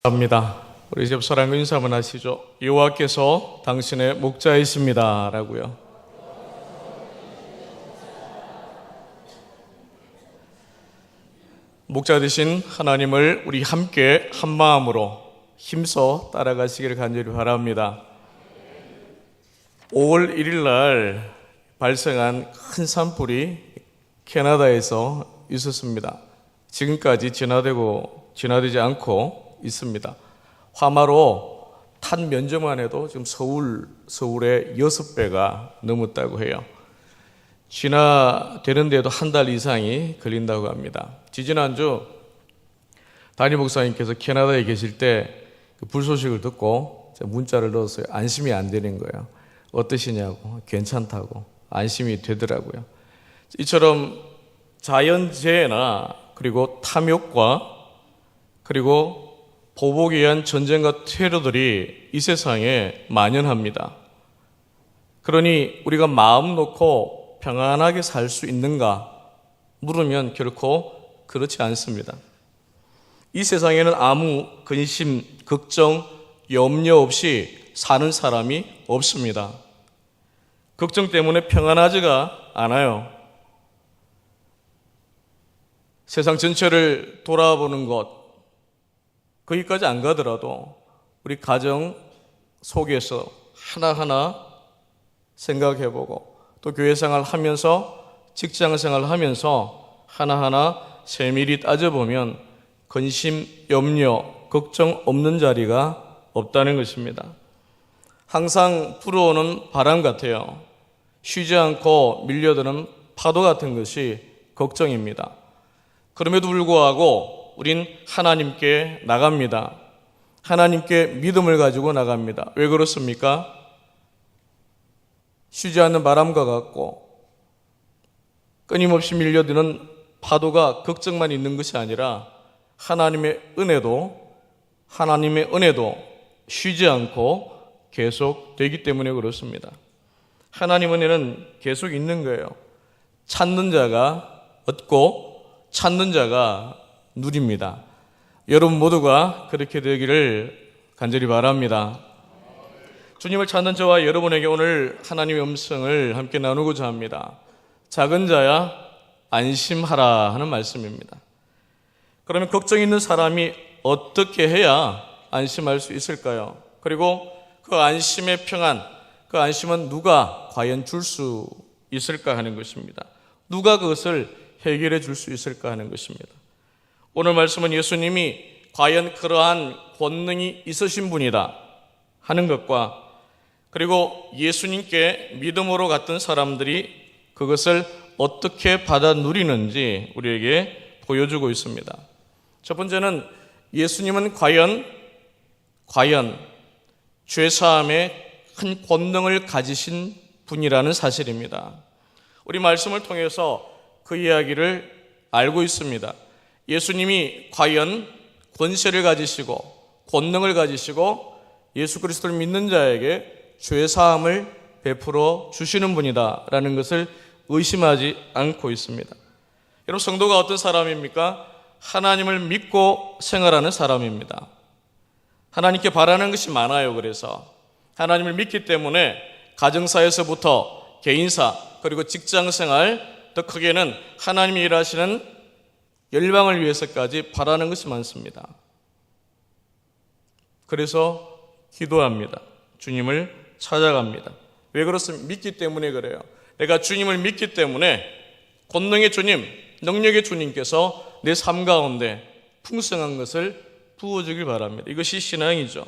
합니다. 우리 집 사랑과 인사 한번 하시죠. 여호와께서 당신의 목자이십니다 라고요. 목자 되신 하나님을 우리 함께 한 마음으로 힘써 따라가시기를 간절히 바랍니다. 5월 1일 날 발생한 큰 산불이 캐나다에서 있었습니다. 지금까지 진화되지 않고 있습니다. 화마로 탄 면적만 해도 지금 서울의 6배가 넘었다고 해요. 진화되는데도 한 달 이상이 걸린다고 합니다. 지지난주 담임 목사님께서 캐나다에 계실 때 그 불소식을 듣고 문자를 넣었어요. 안심이 안 되는 거예요. 어떠시냐고, 괜찮다고, 안심이 되더라고요. 이처럼 자연재해나 그리고 탐욕과 그리고 보복에 의한 전쟁과 테러들이 이 세상에 만연합니다. 그러니 우리가 마음 놓고 평안하게 살 수 있는가 물으면 결코 그렇지 않습니다. 이 세상에는 아무 근심, 걱정, 염려 없이 사는 사람이 없습니다. 걱정 때문에 평안하지가 않아요. 세상 전체를 돌아보는 것, 거기까지 안 가더라도 우리 가정 속에서 하나하나 생각해보고 또 교회 생활 하면서 직장 생활 하면서 하나하나 세밀히 따져보면 근심, 염려, 걱정 없는 자리가 없다는 것입니다. 항상 불어오는 바람 같아요. 쉬지 않고 밀려드는 파도 같은 것이 걱정입니다. 그럼에도 불구하고 우린 하나님께 나갑니다. 하나님께 믿음을 가지고 나갑니다. 왜 그렇습니까? 쉬지 않는 바람과 같고 끊임없이 밀려드는 파도가 걱정만 있는 것이 아니라 하나님의 은혜도 쉬지 않고 계속 되기 때문에 그렇습니다. 하나님 은혜는 계속 있는 거예요. 찾는 자가 얻고 찾는 자가 누립니다. 여러분 모두가 그렇게 되기를 간절히 바랍니다. 주님을 찾는 저와 여러분에게 오늘 하나님의 음성을 함께 나누고자 합니다. 작은 자야 안심하라 하는 말씀입니다. 그러면 걱정 있는 사람이 어떻게 해야 안심할 수 있을까요? 그리고 그 안심의 평안, 그 안심은 누가 과연 줄 수 있을까 하는 것입니다. 누가 그것을 해결해 줄 수 있을까 하는 것입니다. 오늘 말씀은 예수님이 과연 그러한 권능이 있으신 분이다 하는 것과 그리고 예수님께 믿음으로 갔던 사람들이 그것을 어떻게 받아 누리는지 우리에게 보여주고 있습니다. 첫 번째는 예수님은 과연 죄사함의 큰 권능을 가지신 분이라는 사실입니다. 우리 말씀을 통해서 그 이야기를 알고 있습니다. 예수님이 과연 권세를 가지시고 권능을 가지시고 예수 그리스도를 믿는 자에게 죄사함을 베풀어 주시는 분이다라는 것을 의심하지 않고 있습니다. 여러분, 성도가 어떤 사람입니까? 하나님을 믿고 생활하는 사람입니다. 하나님께 바라는 것이 많아요. 그래서 하나님을 믿기 때문에 가정사에서부터 개인사 그리고 직장생활 더 크게는 하나님이 일하시는 열방을 위해서까지 바라는 것이 많습니다. 그래서 기도합니다. 주님을 찾아갑니다. 왜 그렇습니까? 믿기 때문에 그래요. 내가 주님을 믿기 때문에 권능의 주님, 능력의 주님께서 내 삶 가운데 풍성한 것을 부어주길 바랍니다. 이것이 신앙이죠.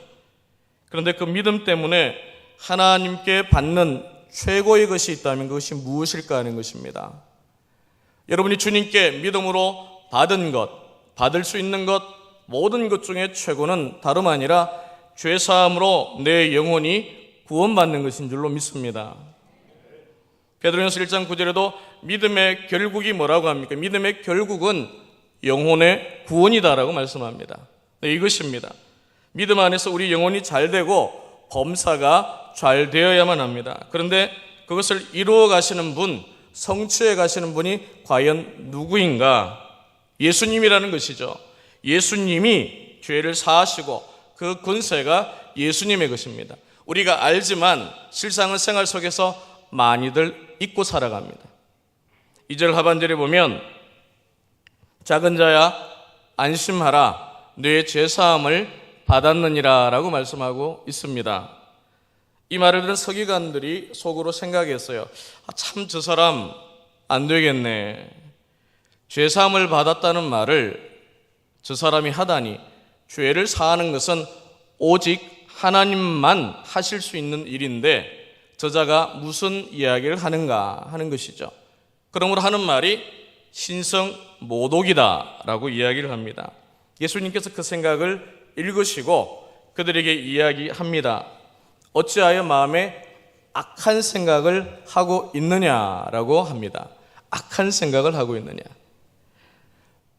그런데 그 믿음 때문에 하나님께 받는 최고의 것이 있다면 그것이 무엇일까 하는 것입니다. 여러분이 주님께 믿음으로 받은 것, 받을 수 있는 것, 모든 것 중에 최고는 다름 아니라 죄사함으로 내 영혼이 구원받는 것인 줄로 믿습니다. 베드로전서 1장 9절에도 믿음의 결국이 뭐라고 합니까? 믿음의 결국은 영혼의 구원이다라고 말씀합니다. 네, 이것입니다. 믿음 안에서 우리 영혼이 잘 되고 범사가 잘 되어야만 합니다. 그런데 그것을 이루어 가시는 분, 성취해 가시는 분이 과연 누구인가? 예수님이라는 것이죠. 예수님이 죄를 사하시고 그 권세가 예수님의 것입니다. 우리가 알지만 실상은 생활 속에서 많이들 잊고 살아갑니다. 2절 하반절에 보면 작은 자야 안심하라 네 죄사함을 받았느니라 라고 말씀하고 있습니다. 이 말을 들은 서기관들이 속으로 생각했어요. 참 저 사람 안 되겠네. 죄사함을 받았다는 말을 저 사람이 하다니 죄를 사하는 것은 오직 하나님만 하실 수 있는 일인데 저자가 무슨 이야기를 하는가 하는 것이죠. 그러므로 하는 말이 신성모독이다 라고 이야기를 합니다. 예수님께서 그 생각을 읽으시고 그들에게 이야기합니다. 어찌하여 마음에 악한 생각을 하고 있느냐라고 합니다. 악한 생각을 하고 있느냐.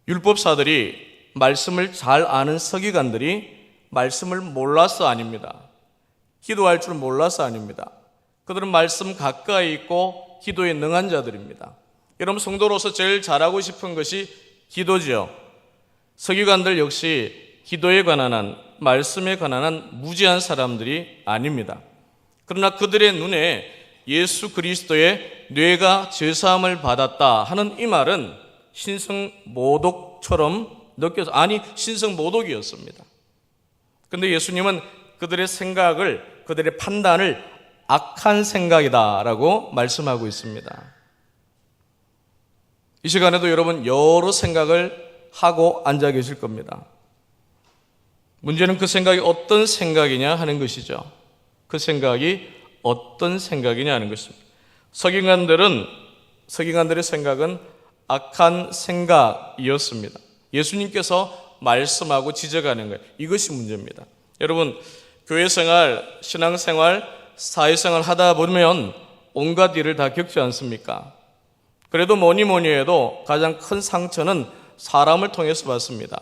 율법사들이 말씀을 잘 아는 서기관들이 말씀을 몰라서 아닙니다. 기도할 줄 몰라서 아닙니다. 그들은 말씀 가까이 있고 기도에 능한 자들입니다. 여러분 성도로서 제일 잘하고 싶은 것이 기도지요. 서기관들 역시 기도에 관한 한, 말씀에 관한 한 무지한 사람들이 아닙니다. 그러나 그들의 눈에 예수 그리스도의 뇌가 죄사함을 받았다 하는 이 말은 신성모독처럼 느껴서 아니 신성모독이었습니다. 그런데 예수님은 그들의 생각을 그들의 판단을 악한 생각이다라고 말씀하고 있습니다. 이 시간에도 여러분 여러 생각을 하고 앉아 계실 겁니다. 문제는 그 생각이 어떤 생각이냐 하는 것이죠. 그 생각이 어떤 생각이냐 하는 것입니다. 서기관들의 생각은 악한 생각이었습니다. 예수님께서 말씀하고 지적하는 거예요. 이것이 문제입니다. 여러분 교회생활, 신앙생활, 사회생활 하다 보면 온갖 일을 다 겪지 않습니까? 그래도 뭐니 해도 가장 큰 상처는 사람을 통해서 받습니다.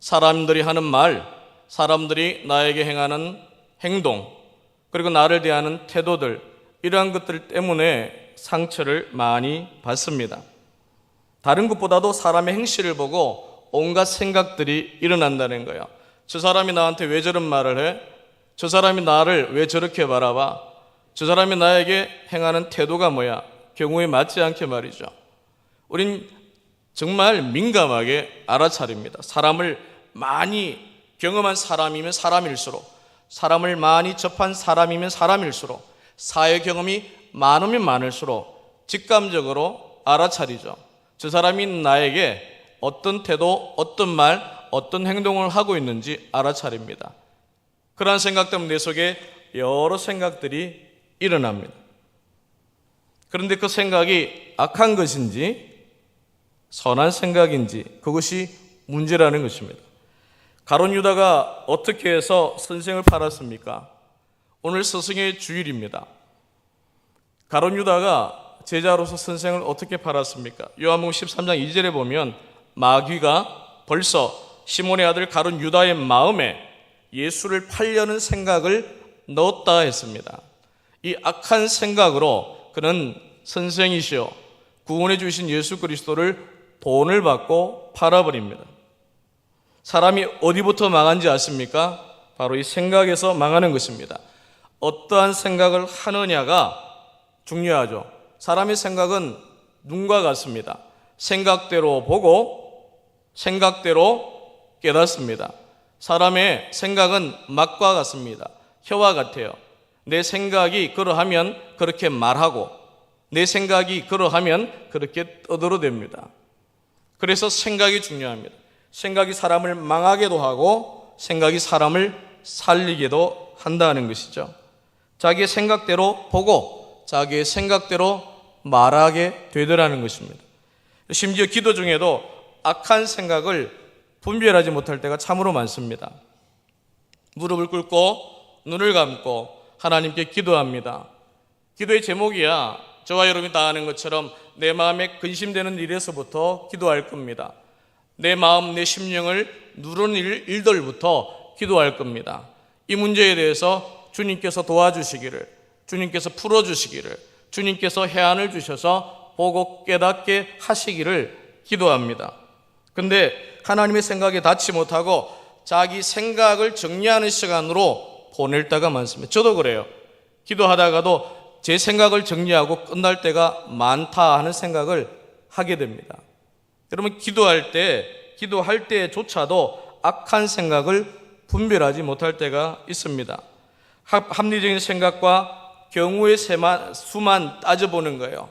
사람들이 하는 말, 사람들이 나에게 행하는 행동, 그리고 나를 대하는 태도들, 이러한 것들 때문에 상처를 많이 받습니다. 다른 것보다도 사람의 행실을 보고 온갖 생각들이 일어난다는 거예요. 저 사람이 나한테 왜 저런 말을 해? 저 사람이 나를 왜 저렇게 바라봐? 저 사람이 나에게 행하는 태도가 뭐야? 경우에 맞지 않게 말이죠. 우린 정말 민감하게 알아차립니다. 사람을 많이 경험한 사람이면 사람일수록, 사람을 많이 접한 사람이면 사람일수록, 사회 경험이 많으면 많을수록 직감적으로 알아차리죠. 저 사람이 나에게 어떤 태도, 어떤 말, 어떤 행동을 하고 있는지 알아차립니다. 그러한 생각 때문에 내 속에 여러 생각들이 일어납니다. 그런데 그 생각이 악한 것인지 선한 생각인지 그것이 문제라는 것입니다. 가룟 유다가 어떻게 해서 선생을 팔았습니까? 오늘 스승의 주일입니다. 가룟 유다가 제자로서 선생을 어떻게 팔았습니까? 요한복음 13장 2절에 보면 마귀가 벌써 시몬의 아들 가룟 유다의 마음에 예수를 팔려는 생각을 넣었다 했습니다. 이 악한 생각으로 그는 선생이시여 구원해 주신 예수 그리스도를 돈을 받고 팔아버립니다. 사람이 어디부터 망한지 아십니까? 바로 이 생각에서 망하는 것입니다. 어떠한 생각을 하느냐가 중요하죠. 사람의 생각은 눈과 같습니다. 생각대로 보고 생각대로 깨닫습니다. 사람의 생각은 맛과 같습니다. 혀와 같아요. 내 생각이 그러하면 그렇게 말하고 내 생각이 그러하면 그렇게 떠들어댑니다. 그래서 생각이 중요합니다. 생각이 사람을 망하게도 하고 생각이 사람을 살리게도 한다는 것이죠. 자기의 생각대로 보고 자기의 생각대로 말하게 되더라는 것입니다. 심지어 기도 중에도 악한 생각을 분별하지 못할 때가 참으로 많습니다. 무릎을 꿇고 눈을 감고 하나님께 기도합니다. 기도의 제목이야 저와 여러분이 다 아는 것처럼 내 마음에 근심되는 일에서부터 기도할 겁니다. 내 마음, 내 심령을 누르는 일들부터 기도할 겁니다. 이 문제에 대해서 주님께서 도와주시기를, 주님께서 풀어주시기를, 주님께서 해안을 주셔서 보고 깨닫게 하시기를 기도합니다. 근데 하나님의 생각에 닿지 못하고 자기 생각을 정리하는 시간으로 보낼 때가 많습니다. 저도 그래요. 기도하다가도 제 생각을 정리하고 끝날 때가 많다 하는 생각을 하게 됩니다. 여러분, 기도할 때조차도 악한 생각을 분별하지 못할 때가 있습니다. 합리적인 생각과 경우의 수만 따져보는 거예요.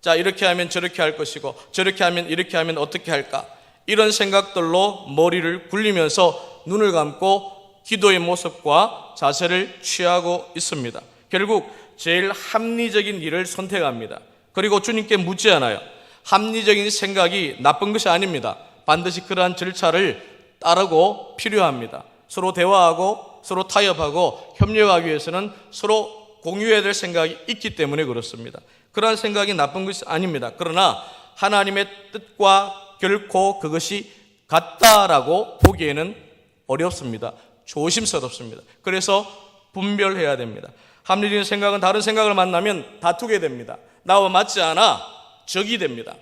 자, 이렇게 하면 저렇게 할 것이고, 저렇게 하면 이렇게 하면 어떻게 할까? 이런 생각들로 머리를 굴리면서 눈을 감고 기도의 모습과 자세를 취하고 있습니다. 결국 제일 합리적인 일을 선택합니다. 그리고 주님께 묻지 않아요. 합리적인 생각이 나쁜 것이 아닙니다. 반드시 그러한 절차를 따르고 필요합니다. 서로 대화하고 서로 타협하고 협력하기 위해서는 서로 공유해야 될 생각이 있기 때문에 그렇습니다. 그러한 생각이 나쁜 것이 아닙니다. 그러나 하나님의 뜻과 결코 그것이 같다라고 보기에는 어렵습니다. 조심스럽습니다. 그래서 분별해야 됩니다. 합리적인 생각은 다른 생각을 만나면 다투게 됩니다. 나와 맞지 않아 적이 됩니다.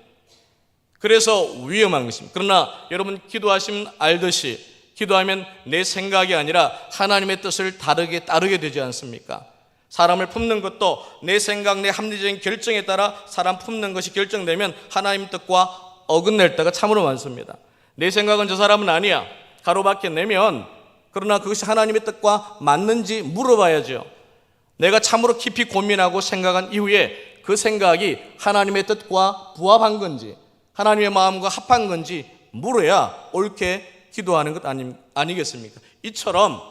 그래서 위험한 것입니다. 그러나 여러분, 기도하시면 알듯이 기도하면 내 생각이 아니라 하나님의 뜻을 따르게 되지 않습니까? 사람을 품는 것도 내 생각, 내 합리적인 결정에 따라 사람 품는 것이 결정되면 하나님 뜻과 어긋날 때가 참으로 많습니다. 내 생각은 저 사람은 아니야 가로막혀 내면, 그러나 그것이 하나님의 뜻과 맞는지 물어봐야죠. 내가 참으로 깊이 고민하고 생각한 이후에 그 생각이 하나님의 뜻과 부합한 건지 하나님의 마음과 합한 건지 물어야 옳게 기도하는 것 아니겠습니까? 이처럼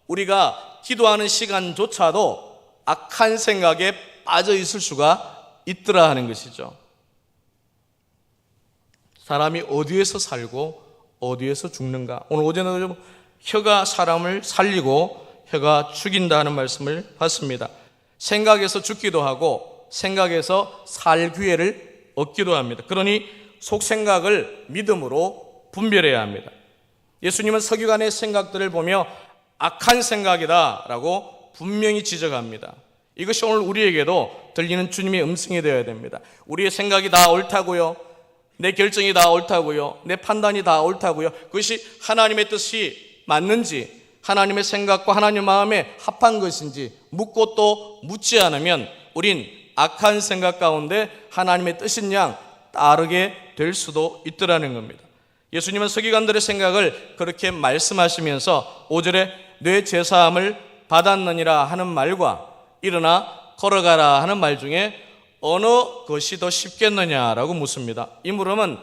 우리가 기도하는 시간조차도 악한 생각에 빠져 있을 수가 있더라 하는 것이죠. 사람이 어디에서 살고 어디에서 죽는가? 오늘 오전에도 혀가 사람을 살리고 혀가 죽인다 하는 말씀을 봤습니다. 생각에서 죽기도 하고 생각에서 살 기회를 얻기도 합니다. 그러니 속생각을 믿음으로 분별해야 합니다. 예수님은 서기관의 생각들을 보며 악한 생각이다 라고 분명히 지적합니다. 이것이 오늘 우리에게도 들리는 주님의 음성이 되어야 됩니다. 우리의 생각이 다 옳다고요? 내 결정이 다 옳다고요? 내 판단이 다 옳다고요? 그것이 하나님의 뜻이 맞는지, 하나님의 생각과 하나님의 마음에 합한 것인지 묻고 또 묻지 않으면 우린 악한 생각 가운데 하나님의 뜻인 양 따르게 될 수도 있더라는 겁니다. 예수님은 서기관들의 생각을 그렇게 말씀하시면서 5절에 뇌 제사함을 받았느니라 하는 말과 일어나 걸어가라 하는 말 중에 어느 것이 더 쉽겠느냐라고 묻습니다. 이 물음은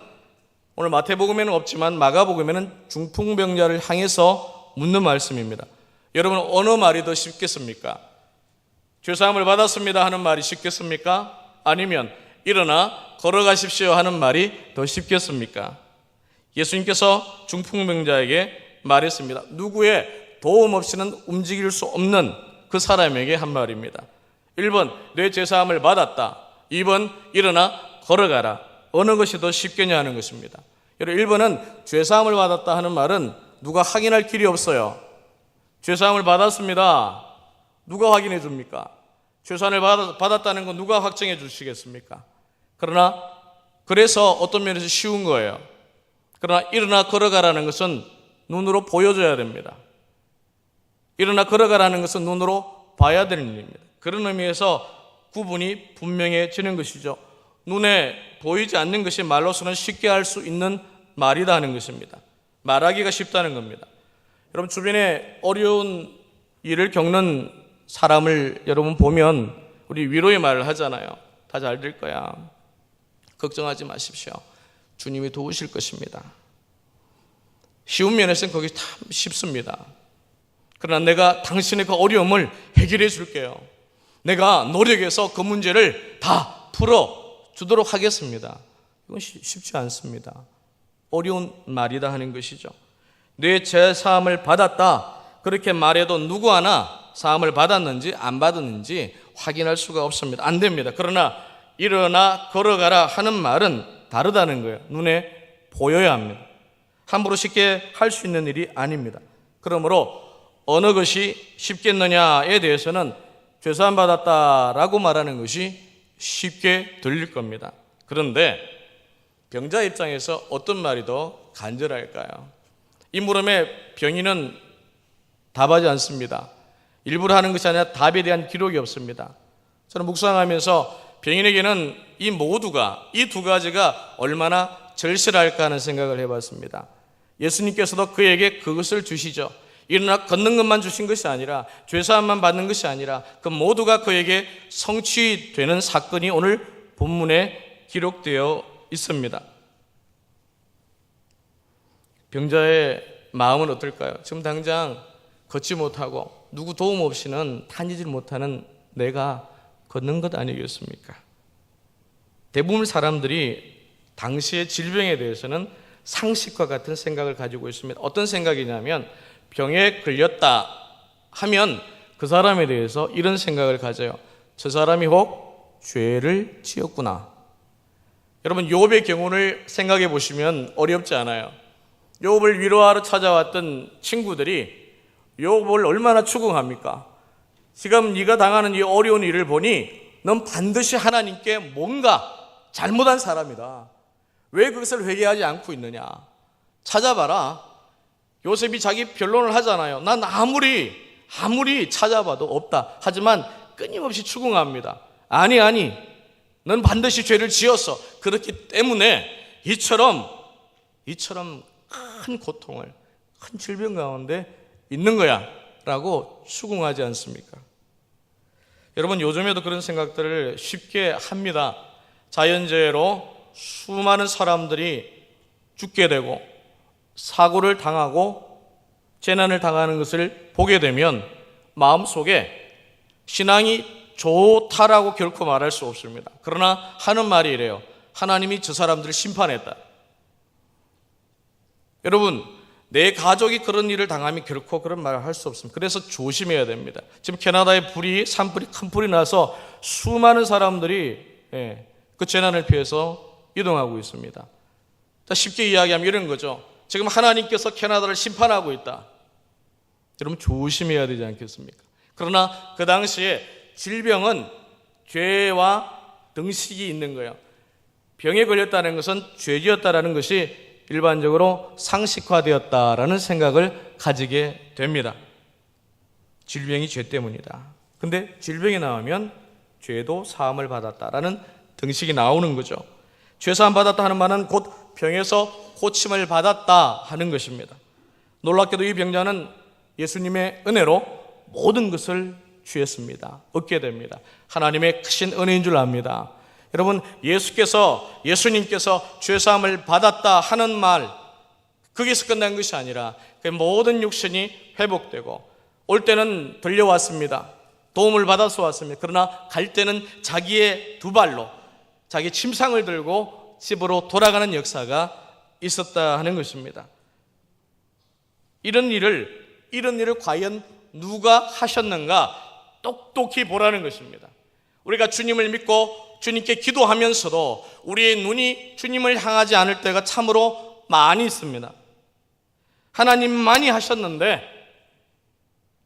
오늘 마태복음에는 없지만 마가복음에는 중풍병자를 향해서 묻는 말씀입니다. 여러분, 어느 말이 더 쉽겠습니까? 죄사함을 받았습니다 하는 말이 쉽겠습니까? 아니면 일어나 걸어가십시오 하는 말이 더 쉽겠습니까? 예수님께서 중풍병자에게 말했습니다. 누구의 도움 없이는 움직일 수 없는 그 사람에게 한 말입니다. 1번 뇌 제사함을 받았다. 2번 일어나 걸어가라. 어느 것이 더 쉽겠냐 하는 것입니다. 여러분, 1번은 죄사함을 받았다 하는 말은 누가 확인할 길이 없어요. 죄사함을 받았습니다. 누가 확인해 줍니까? 죄사함을 받았다는 건 누가 확정해 주시겠습니까? 그래서 어떤 면에서 쉬운 거예요. 그러나 일어나 걸어가라는 것은 눈으로 보여줘야 됩니다. 일어나 걸어가라는 것은 눈으로 봐야 되는 일입니다. 그런 의미에서 구분이 분명해지는 것이죠. 눈에 보이지 않는 것이 말로서는 쉽게 할 수 있는 말이다 하는 것입니다. 말하기가 쉽다는 겁니다. 여러분, 주변에 어려운 일을 겪는 사람을 여러분 보면 우리 위로의 말을 하잖아요. 다 잘 될 거야. 걱정하지 마십시오. 주님이 도우실 것입니다. 쉬운 면에서는 거기 참 쉽습니다. 그러나 내가 당신의 그 어려움을 해결해 줄게요. 내가 노력해서 그 문제를 다 풀어주도록 하겠습니다. 이건 쉽지 않습니다. 어려운 말이다 하는 것이죠. 뇌 제사함을 받았다 그렇게 말해도 누구 하나 사함을 받았는지 안 받았는지 확인할 수가 없습니다. 안 됩니다. 그러나 일어나 걸어가라 하는 말은 다르다는 거예요. 눈에 보여야 합니다. 함부로 쉽게 할 수 있는 일이 아닙니다. 그러므로 어느 것이 쉽겠느냐에 대해서는 죄사함 받았다라고 말하는 것이 쉽게 들릴 겁니다. 그런데 병자 입장에서 어떤 말이 더 간절할까요? 이 물음에 병인은 답하지 않습니다. 일부러 하는 것이 아니라 답에 대한 기록이 없습니다. 저는 묵상하면서 병인에게는 이 모두가, 이 두 가지가 얼마나 절실할까 하는 생각을 해봤습니다. 예수님께서도 그에게 그것을 주시죠. 일어나 걷는 것만 주신 것이 아니라, 죄사함만 받는 것이 아니라 그 모두가 그에게 성취되는 사건이 오늘 본문에 기록되어 있습니다. 병자의 마음은 어떨까요? 지금 당장 걷지 못하고 누구 도움 없이는 다니질 못하는 내가 걷는 것 아니겠습니까? 대부분 사람들이 당시의 질병에 대해서는 상식과 같은 생각을 가지고 있습니다. 어떤 생각이냐면, 병에 걸렸다 하면 그 사람에 대해서 이런 생각을 가져요. 저 사람이 혹 죄를 지었구나. 여러분, 욥의 경우를 생각해 보시면 어렵지 않아요. 욥을 위로하러 찾아왔던 친구들이 욥을 얼마나 추궁합니까? 지금 네가 당하는 이 어려운 일을 보니 넌 반드시 하나님께 뭔가 잘못한 사람이다. 왜 그것을 회개하지 않고 있느냐? 찾아봐라. 요셉이 자기 변론을 하잖아요. 난 아무리 찾아봐도 없다. 하지만 끊임없이 추궁합니다. 아니, 넌 반드시 죄를 지었어. 그렇기 때문에 이처럼 큰 고통을, 큰 질병 가운데 있는 거야 라고 추궁하지 않습니까? 여러분, 요즘에도 그런 생각들을 쉽게 합니다. 자연재해로 수많은 사람들이 죽게 되고 사고를 당하고 재난을 당하는 것을 보게 되면 마음속에 신앙이 좋다라고 결코 말할 수 없습니다. 그러나 하는 말이 이래요. 하나님이 저 사람들을 심판했다. 여러분, 내 가족이 그런 일을 당하면 결코 그런 말을 할 수 없습니다. 그래서 조심해야 됩니다. 지금 캐나다에 산불이 큰 불이 나서 수많은 사람들이 그 재난을 피해서 이동하고 있습니다. 쉽게 이야기하면 이런 거죠. 지금 하나님께서 캐나다를 심판하고 있다. 여러분, 조심해야 되지 않겠습니까? 그러나 그 당시에 질병은 죄와 등식이 있는 거예요. 병에 걸렸다는 것은 죄지었다라는 것이 일반적으로 상식화되었다라는 생각을 가지게 됩니다. 질병이 죄 때문이다. 근데 질병이 나오면 죄도 사함을 받았다라는 등식이 나오는 거죠. 죄사함 받았다 하는 말은 곧 병에서 고침을 받았다 하는 것입니다. 놀랍게도 이 병자는 예수님의 은혜로 모든 것을 취했습니다. 얻게 됩니다. 하나님의 크신 은혜인 줄 압니다. 여러분, 예수님께서 죄사함을 받았다 하는 말, 거기서 끝난 것이 아니라 그 모든 육신이 회복되고, 올 때는 들려왔습니다. 도움을 받아서 왔습니다. 그러나 갈 때는 자기의 두 발로, 자기 침상을 들고 집으로 돌아가는 역사가 있었다 하는 것입니다. 이런 일을 과연 누가 하셨는가 똑똑히 보라는 것입니다. 우리가 주님을 믿고 주님께 기도하면서도 우리의 눈이 주님을 향하지 않을 때가 참으로 많이 있습니다. 하나님만이 하셨는데,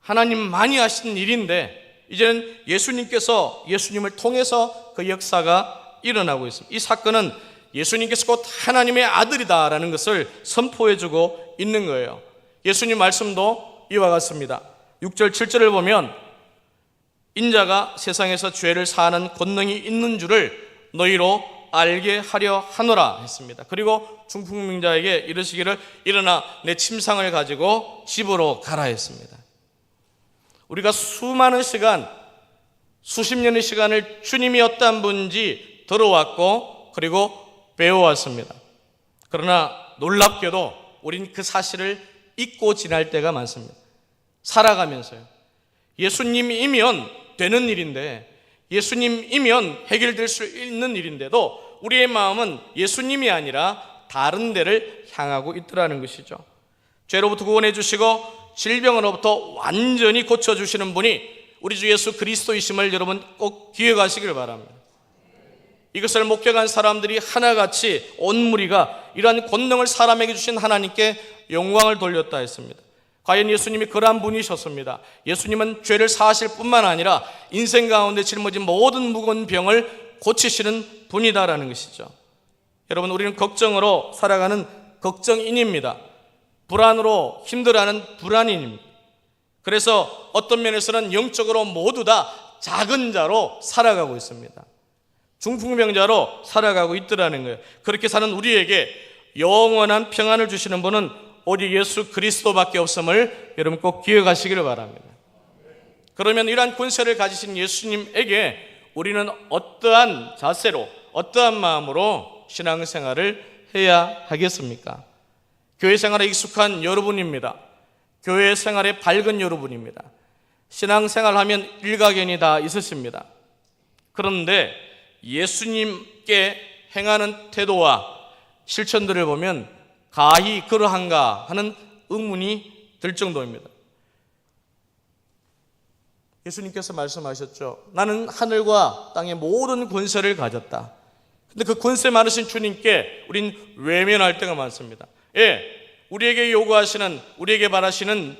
하나님만이 하신 일인데, 이제는 예수님을 통해서 그 역사가 일어나고 있습니다. 이 사건은 예수님께서 곧 하나님의 아들이다라는 것을 선포해주고 있는 거예요. 예수님 말씀도 이와 같습니다. 6절 7절을 보면 인자가 세상에서 죄를 사하는 권능이 있는 줄을 너희로 알게 하려 하노라 했습니다. 그리고 중풍병자에게 이르시기를 일어나 내 침상을 가지고 집으로 가라 했습니다. 우리가 수많은 시간, 수십 년의 시간을 주님이 어떤 분인지 들어왔고 그리고 배워왔습니다. 그러나 놀랍게도 우린 그 사실을 잊고 지날 때가 많습니다. 살아가면서요. 예수님이면 되는 일인데, 예수님이면 해결될 수 있는 일인데도 우리의 마음은 예수님이 아니라 다른 데를 향하고 있더라는 것이죠. 죄로부터 구원해 주시고 질병으로부터 완전히 고쳐주시는 분이 우리 주 예수 그리스도이심을 여러분 꼭 기억하시길 바랍니다. 이것을 목격한 사람들이 하나같이 온 무리가 이러한 권능을 사람에게 주신 하나님께 영광을 돌렸다 했습니다. 과연 예수님이 그러한 분이셨습니다. 예수님은 죄를 사하실 뿐만 아니라 인생 가운데 짊어진 모든 무거운 병을 고치시는 분이다라는 것이죠. 여러분, 우리는 걱정으로 살아가는 걱정인입니다. 불안으로 힘들어하는 불안인입니다. 그래서 어떤 면에서는 영적으로 모두 다 작은 자로 살아가고 있습니다. 중풍병자로 살아가고 있더라는 거예요. 그렇게 사는 우리에게 영원한 평안을 주시는 분은 오직 예수 그리스도밖에 없음을 여러분 꼭 기억하시기를 바랍니다. 그러면 이러한 권세를 가지신 예수님에게 우리는 어떠한 자세로, 어떠한 마음으로 신앙생활을 해야 하겠습니까? 교회 생활에 익숙한 여러분입니다. 교회 생활에 밝은 여러분입니다. 신앙생활하면 일가견이 다 있으십니다. 그런데 예수님께 행하는 태도와 실천들을 보면 가히 그러한가 하는 의문이 들 정도입니다. 예수님께서 말씀하셨죠. 나는 하늘과 땅의 모든 권세를 가졌다. 근데 그 권세 많으신 주님께 우린 외면할 때가 많습니다. 우리에게 요구하시는, 우리에게 바라시는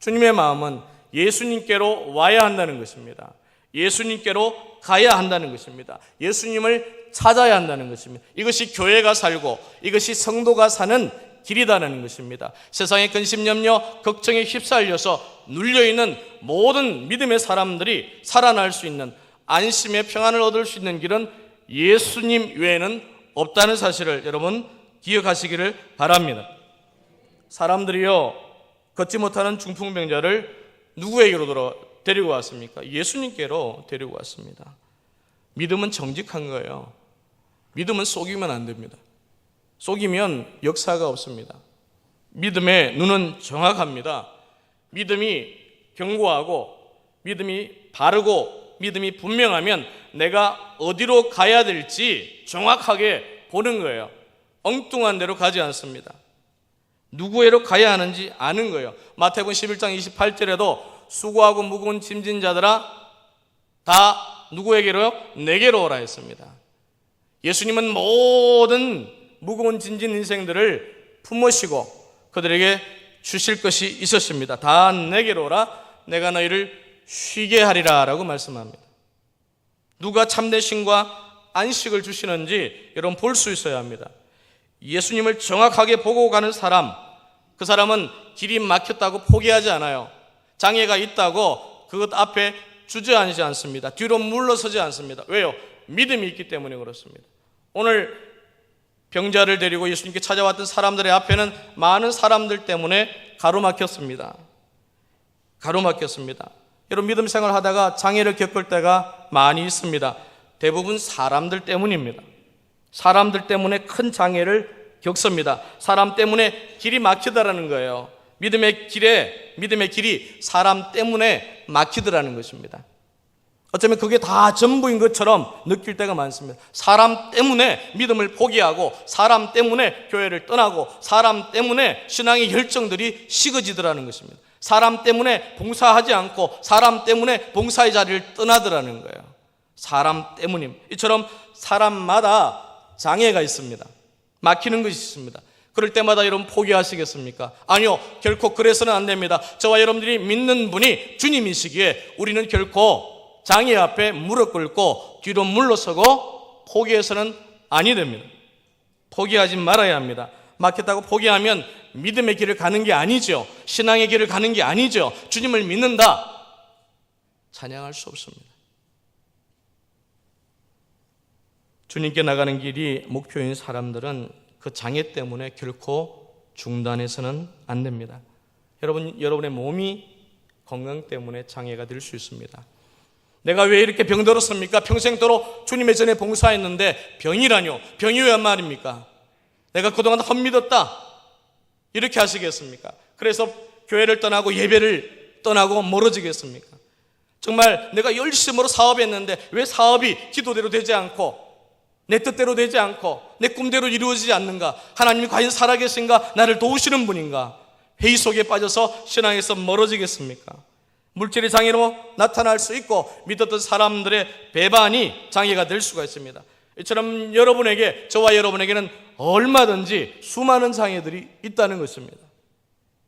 주님의 마음은 예수님께로 와야 한다는 것입니다. 예수님께로 가야 한다는 것입니다. 예수님을 찾아야 한다는 것입니다. 이것이 교회가 살고 이것이 성도가 사는 길이다는 것입니다. 세상의 근심, 염려, 걱정에 휩싸여서 눌려있는 모든 믿음의 사람들이 살아날 수 있는 안심의 평안을 얻을 수 있는 길은 예수님 외에는 없다는 사실을 여러분 기억하시기를 바랍니다. 사람들이요, 걷지 못하는 중풍병자를 누구에게로 데리고 왔습니까? 예수님께로 데리고 왔습니다. 믿음은 정직한 거예요. 믿음은 속이면 안 됩니다. 속이면 역사가 없습니다. 믿음의 눈은 정확합니다. 믿음이 견고하고 믿음이 바르고 믿음이 분명하면 내가 어디로 가야 될지 정확하게 보는 거예요. 엉뚱한 데로 가지 않습니다. 누구에로 가야 하는지 아는 거예요. 마태복음 11장 28절에도 수고하고 무거운 짐진 자들아 다 누구에게로요? 내게로 오라 했습니다. 예수님은 모든 무거운 짐진 인생들을 품으시고 그들에게 주실 것이 있었습니다. 다 내게로 오라, 내가 너희를 쉬게 하리라 라고 말씀합니다. 누가 참된 쉼과 안식을 주시는지 여러분 볼 수 있어야 합니다. 예수님을 정확하게 보고 가는 사람, 그 사람은 길이 막혔다고 포기하지 않아요. 장애가 있다고 그것 앞에 주저앉지 않습니다. 뒤로 물러서지 않습니다. 왜요? 믿음이 있기 때문에 그렇습니다. 오늘 병자를 데리고 예수님께 찾아왔던 사람들의 앞에는 많은 사람들 때문에 가로막혔습니다. 가로막혔습니다. 여러분 믿음 생활 하다가 장애를 겪을 때가 많이 있습니다. 대부분 사람들 때문입니다. 사람들 때문에 큰 장애를 겪습니다. 사람 때문에 길이 막히다라는 거예요. 믿음의 길이 사람 때문에 막히더라는 것입니다. 어쩌면 그게 다 전부인 것처럼 느낄 때가 많습니다. 사람 때문에 믿음을 포기하고 사람 때문에 교회를 떠나고 사람 때문에 신앙의 열정들이 식어지더라는 것입니다. 사람 때문에 봉사하지 않고 사람 때문에 봉사의 자리를 떠나더라는 거예요. 사람 때문입니다. 이처럼 사람마다 장애가 있습니다. 막히는 것이 있습니다. 그럴 때마다 여러분 포기하시겠습니까? 아니요, 결코 그래서는 안 됩니다. 저와 여러분들이 믿는 분이 주님이시기에 우리는 결코 장애 앞에 무릎 꿇고 뒤로 물러서고 포기해서는 아니 됩니다. 포기하지 말아야 합니다. 막혔다고 포기하면 믿음의 길을 가는 게 아니죠. 신앙의 길을 가는 게 아니죠. 주님을 믿는다 찬양할 수 없습니다. 주님께 나가는 길이 목표인 사람들은 그 장애 때문에 결코 중단해서는 안 됩니다. 여러분의 몸이 건강 때문에 장애가 될 수 있습니다. 내가 왜 이렇게 병들었습니까? 평생도록 주님의 전에 봉사했는데 병이라뇨? 병이 왜 말입니까? 내가 그동안 헛믿었다 이렇게 하시겠습니까? 그래서 교회를 떠나고 예배를 떠나고 멀어지겠습니까? 정말 내가 열심으로 사업했는데 왜 사업이 기도대로 되지 않고 내 뜻대로 되지 않고 내 꿈대로 이루어지지 않는가? 하나님이 과연 살아계신가? 나를 도우시는 분인가? 회의 속에 빠져서 신앙에서 멀어지겠습니까? 물질의 장애로 나타날 수 있고 믿었던 사람들의 배반이 장애가 될 수가 있습니다. 이처럼 저와 여러분에게는 얼마든지 수많은 장애들이 있다는 것입니다.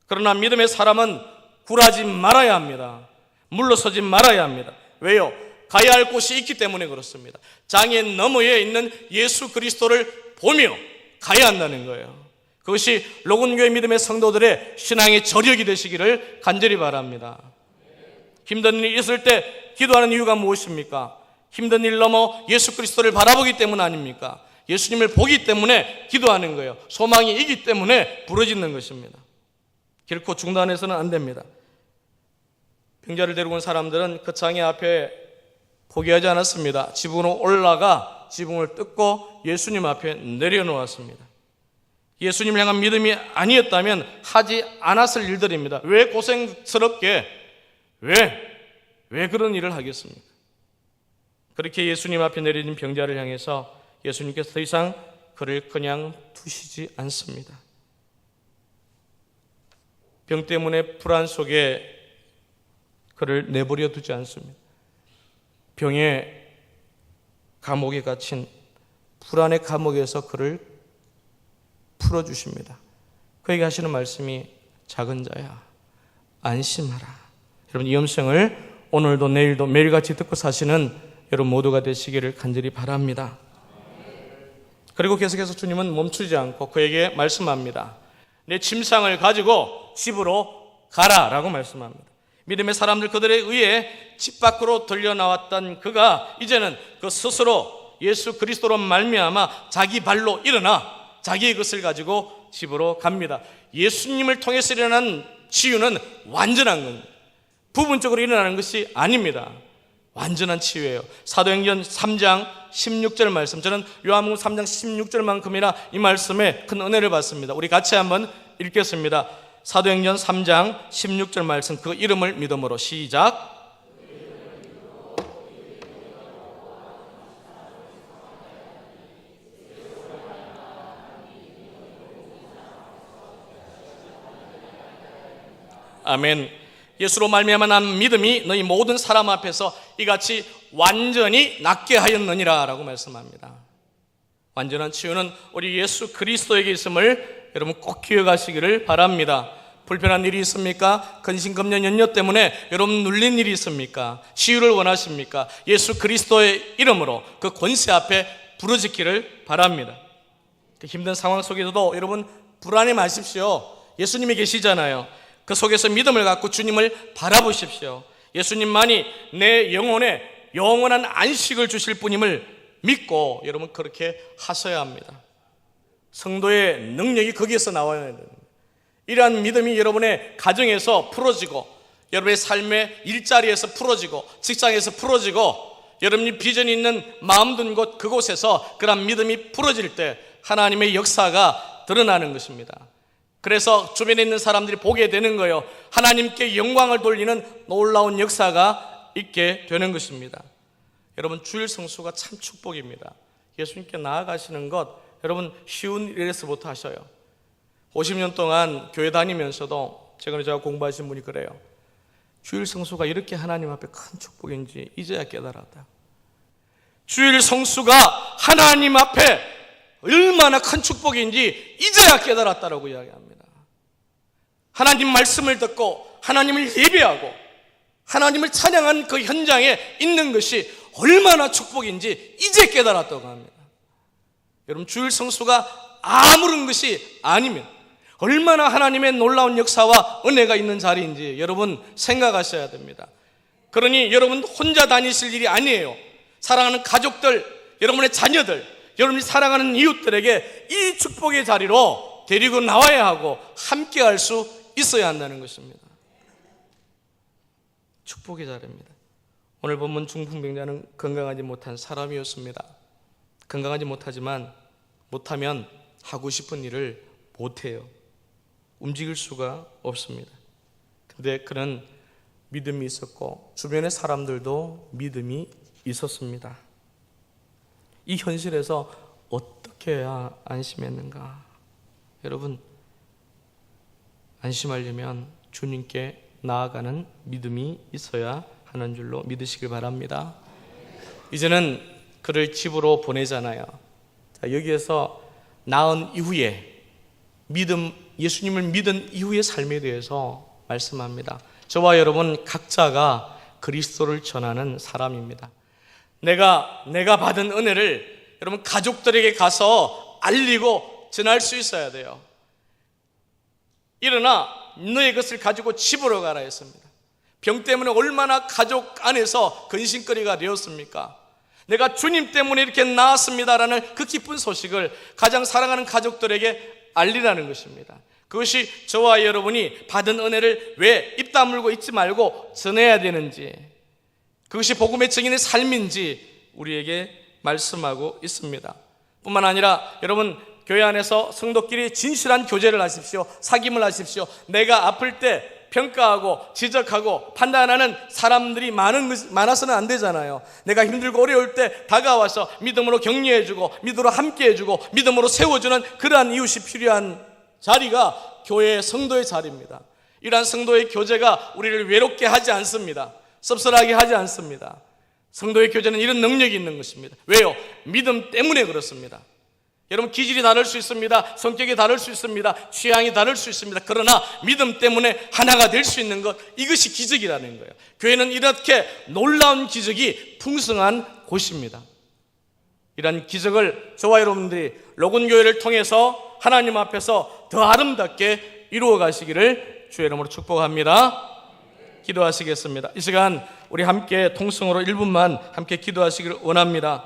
그러나 믿음의 사람은 굴하지 말아야 합니다. 물러서지 말아야 합니다. 왜요? 가야 할 곳이 있기 때문에 그렇습니다. 장애 너머에 있는 예수 그리스도를 보며 가야 한다는 거예요. 그것이 로건교회 믿음의 성도들의 신앙의 저력이 되시기를 간절히 바랍니다. 힘든 일이 있을 때 기도하는 이유가 무엇입니까? 힘든 일 넘어 예수 그리스도를 바라보기 때문 아닙니까? 예수님을 보기 때문에 기도하는 거예요. 소망이 있기 때문에 부르짖는 것입니다. 결코 중단해서는 안 됩니다. 병자를 데리고 온 사람들은 그 장애 앞에 포기하지 않았습니다. 지붕으로 올라가 지붕을 뜯고 예수님 앞에 내려놓았습니다. 예수님을 향한 믿음이 아니었다면 하지 않았을 일들입니다. 왜 고생스럽게 왜 그런 일을 하겠습니까? 그렇게 예수님 앞에 내려진 병자를 향해서 예수님께서 더 이상 그를 그냥 두시지 않습니다. 병 때문에 불안 속에 그를 내버려 두지 않습니다. 병의 감옥에 갇힌 불안의 감옥에서 그를 풀어주십니다. 그에게 하시는 말씀이 작은 자야 안심하라. 여러분 이 음성을 오늘도 내일도 매일같이 듣고 사시는 여러분 모두가 되시기를 간절히 바랍니다. 그리고 계속해서 주님은 멈추지 않고 그에게 말씀합니다. 내 침상을 가지고 집으로 가라 라고 말씀합니다. 믿음의 사람들 그들에 의해 집 밖으로 들려나왔던 그가 이제는 그 스스로 예수 그리스도로 말미암아 자기 발로 일어나 자기의 것을 가지고 집으로 갑니다. 예수님을 통해서 일어난 치유는 완전한 겁니다. 부분적으로 일어나는 것이 아닙니다. 완전한 치유예요. 사도행전 3장 16절 말씀, 저는 요한복음 3장 16절만큼이나 이 말씀에 큰 은혜를 받습니다. 우리 같이 한번 읽겠습니다. 사도행전 3장 16절 말씀, 그 이름을 믿음으로 시작. 아멘. 예수로 말미암아 난 믿음이 너희 모든 사람 앞에서 이같이 완전히 낫게 하였느니라 라고 말씀합니다. 완전한 치유는 우리 예수 그리스도에게 있음을 여러분 꼭 기억하시기를 바랍니다. 불편한 일이 있습니까? 근심검련 연료 때문에 여러분 눌린 일이 있습니까? 치유를 원하십니까? 예수 그리스도의 이름으로 그 권세 앞에 부르짖기를 바랍니다. 그 힘든 상황 속에서도 여러분 불안해 마십시오. 예수님이 계시잖아요. 그 속에서 믿음을 갖고 주님을 바라보십시오. 예수님만이 내 영혼에 영원한 안식을 주실 분임을 믿고 여러분 그렇게 하셔야 합니다. 성도의 능력이 거기에서 나와야 됩니다. 이러한 믿음이 여러분의 가정에서 풀어지고 여러분의 삶의 일자리에서 풀어지고 직장에서 풀어지고 여러분이 비전이 있는 마음 든 곳 그곳에서 그런 믿음이 풀어질 때 하나님의 역사가 드러나는 것입니다. 그래서 주변에 있는 사람들이 보게 되는 거예요. 하나님께 영광을 돌리는 놀라운 역사가 있게 되는 것입니다. 여러분 주일 성수가 참 축복입니다. 예수님께 나아가시는 것 여러분 쉬운 일에서부터 하셔요. 50년 동안 교회 다니면서도 제가 공부하신 분이 그래요. 주일 성수가 이렇게 하나님 앞에 큰 축복인지 이제야 깨달았다. 주일 성수가 하나님 앞에 얼마나 큰 축복인지 이제야 깨달았다라고 이야기합니다. 하나님 말씀을 듣고 하나님을 예배하고 하나님을 찬양한 그 현장에 있는 것이 얼마나 축복인지 이제 깨달았다고 합니다. 여러분 주일 성수가 아무런 것이 아니면 얼마나 하나님의 놀라운 역사와 은혜가 있는 자리인지 여러분 생각하셔야 됩니다. 그러니 여러분 혼자 다니실 일이 아니에요. 사랑하는 가족들, 여러분의 자녀들, 여러분이 사랑하는 이웃들에게 이 축복의 자리로 데리고 나와야 하고 함께 할 수 있어야 한다는 것입니다. 축복의 자리입니다. 오늘 본문 중풍병자는 건강하지 못한 사람이었습니다. 건강하지 못하면 하고 싶은 일을 못해요. 움직일 수가 없습니다. 근데 그는 믿음이 있었고 주변의 사람들도 믿음이 있었습니다. 이 현실에서 어떻게 해야 안심했는가? 여러분 안심하려면 주님께 나아가는 믿음이 있어야 하는 줄로 믿으시길 바랍니다. 이제는 그를 집으로 보내잖아요. 자, 여기에서 나은 이후에 예수님을 믿은 이후의 삶에 대해서 말씀합니다. 저와 여러분 각자가 그리스도를 전하는 사람입니다. 내가 받은 은혜를 여러분 가족들에게 가서 알리고 전할 수 있어야 돼요. 일어나 너의 것을 가지고 집으로 가라 했습니다. 병 때문에 얼마나 가족 안에서 근심거리가 되었습니까? 내가 주님 때문에 이렇게 나았습니다라는 그 기쁜 소식을 가장 사랑하는 가족들에게 알리라는 것입니다. 그것이 저와 여러분이 받은 은혜를 왜 입 다물고 있지 말고 전해야 되는지, 그것이 복음의 증인의 삶인지 우리에게 말씀하고 있습니다. 뿐만 아니라 여러분, 교회 안에서 성도끼리 진실한 교제를 하십시오. 사귐을 하십시오. 내가 아플 때 평가하고 지적하고 판단하는 사람들이 많아서는 안 되잖아요. 내가 힘들고 어려울 때 다가와서 믿음으로 격려해주고 믿음으로 함께해주고 믿음으로 세워주는 그러한 이웃이 필요한 자리가 교회의 성도의 자리입니다. 이러한 성도의 교제가 우리를 외롭게 하지 않습니다. 섭섭하게 하지 않습니다. 성도의 교제는 이런 능력이 있는 것입니다. 왜요? 믿음 때문에 그렇습니다. 여러분, 기질이 다를 수 있습니다. 성격이 다를 수 있습니다. 취향이 다를 수 있습니다. 그러나 믿음 때문에 하나가 될 수 있는 것, 이것이 기적이라는 거예요. 교회는 이렇게 놀라운 기적이 풍성한 곳입니다. 이런 기적을 저와 여러분들이 로군교회를 통해서 하나님 앞에서 더 아름답게 이루어 가시기를 주의 이름으로 축복합니다. 기도하시겠습니다. 이 시간 우리 함께 통성으로 1분만 함께 기도하시기를 원합니다.